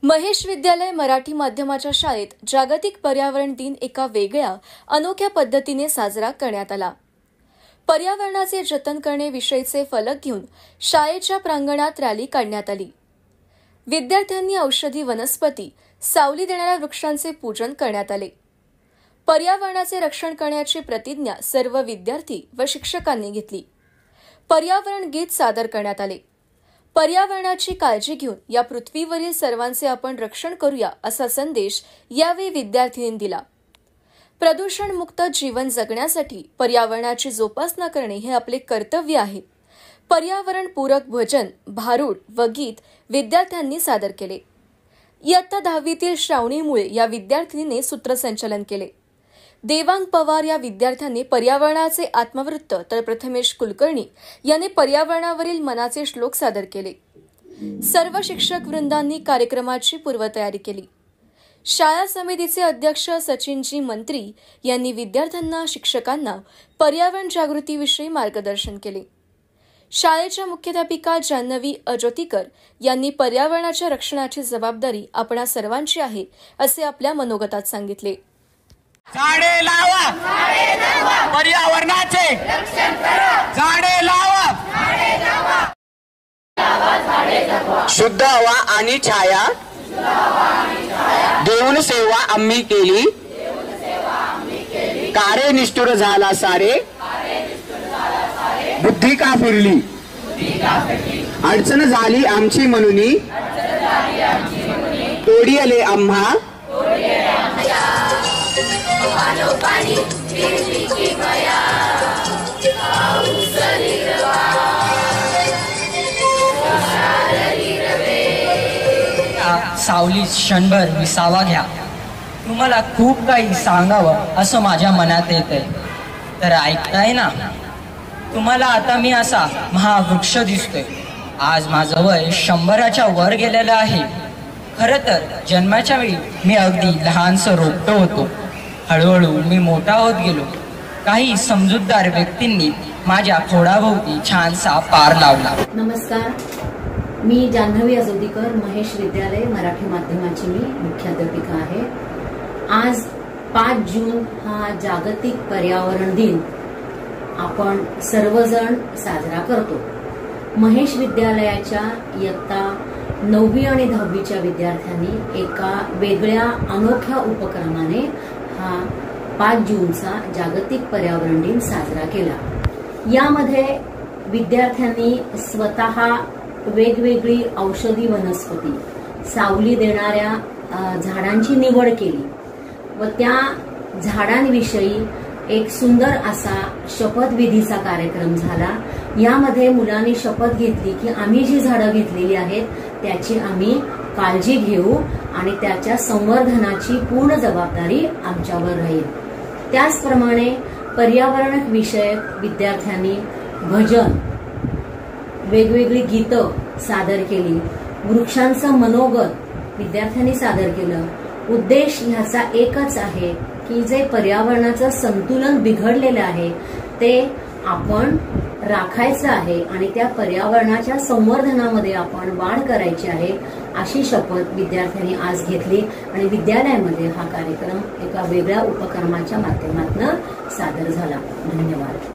महेश विद्यालय मराठी माध्यमाच्या शाळेत जागतिक पर्यावरण दिन एका वेगळ्या अनोख्या पद्धतीने साजरा करण्यात आला। पर्यावरणाचे जतन करणे विषयीचे फलक घेऊन शाळेच्या प्रांगणात रॅली काढण्यात आली। विद्यार्थ्यांनी औषधी वनस्पती, सावली देणाऱ्या वृक्षांचे पूजन करण्यात आले। पर्यावरणाचे रक्षण करण्याची प्रतिज्ञा सर्व विद्यार्थी व शिक्षकांनी घेतली। पर्यावरण गीत सादर करण्यात आले। पर्यावरणाची काळजी घेऊन या पृथ्वीवरील सर्वांचे आपण रक्षण करूया असा संदेश यावेळी विद्यार्थ्यांनी दिला। प्रदूषणमुक्त जीवन जगण्यासाठी पर्यावरणाची जोपासना करणे हे आपले कर्तव्य आहे। पर्यावरणपूरक भजन, भारूड व गीत विद्यार्थ्यांनी सादर केले। इयत्ता 10वीतील श्रावणी मुळे या विद्यार्थिनीने सूत्रसंचालन केले। देवांग पवार या विद्यार्थ्यांनी पर्यावरणाचे आत्मवृत्त तर प्रथमेश कुलकर्णी यांनी पर्यावरणावरील मनाचे श्लोक सादर केले। सर्व शिक्षक वृंदांनी कार्यक्रमाची पूर्वतयारी केली। शाळा समितीचे अध्यक्ष सचिनजी मंत्री यांनी विद्यार्थ्यांना, शिक्षकांना पर्यावरण जागृतीविषयी मार्गदर्शन केले। शाळेच्या मुख्याध्यापिका जान्हवी अजोतीकर यांनी पर्यावरणाच्या रक्षणाची जबाबदारी आपणा सर्वांची आहे असे आपल्या मनोगतात सांगितले। झाडे लावा, पर्यावरणाचे रक्षण करा। झाडे लावा, शुद्ध हवा आणि छाया देऊन सेवा आम्ही केली। कार्य निष्ठुर झाला सारे, बुद्धी का फिरली। अडचण झाली आमची म्हणून तोडी आले आम्हा। सावली क्षणभर विसावा घ्या। तुम्हाला खूप काही सांगावं असं माझ्या मनात येतंय, तर ऐकताय ना? तुम्हाला आता मी असा महावृक्ष दिसतोय। आज माझं वय 100च्या वर गेलेलं आहे। खरं तर जन्माच्या वेळी मी अगदी लहानसं रोपटं होतो। हळूहळू मी मोठा होत गेलो। काही समजूतदार व्यक्तींनी माझ्या खोडाभोवती छानसा पार लावला। नमस्कार, मी जान्हवी अजोतीकर, महेश विद्यालय मराठी माध्यमाची मी मुख्याध्यापिका आहे। आज 5 जून हा जागतिक पर्यावरण दिन आपण सर्वजण साजरा करतो। महेश विद्यालयाच्या इयत्ता 9वी आणि 10वीच्या विद्यार्थ्यांनी एका वेगळ्या अनोख्या उपक्रमाने हा 5 जूनचा जागतिक पर्यावरण दिन साजरा केला। यामध्ये विद्यार्थ्यांनी स्वतः वेगवेगळी औषधी वनस्पती, सावली देणाऱ्या झाडांची निवड केली व त्या झाडांविषयी एक सुंदर असा शपथविधीचा कार्यक्रम झाला। यामध्ये मुलांनी शपथ घेतली की आम्ही जी झाडं घेतलेली आहेत त्याची आम्ही काळजी घेऊ आणि त्याच्या संवर्धनाची पूर्ण जबाबदारी आमच्यावर राहील। त्याचप्रमाणे पर्यावरण विषयक विद्यार्थ्यांनी भजन, वेगवेगळी गीतं सादर केली। वृक्षांचं मनोगत विद्यार्थ्यांनी सादर केलं। उद्देश ह्याचा एकच आहे की जे पर्यावरणाचं संतुलन बिघडलेलं आहे ते आपण राखायचं आहे आणि त्या पर्यावरणाच्या संवर्धनामध्ये आपण वाढ करायची आहे अशी शपथ विद्यार्थ्यांनी आज घेतली आणि विद्यालयामध्ये हा कार्यक्रम एका वेगळ्या उपक्रमाच्या माध्यमातून सादर झाला। धन्यवाद।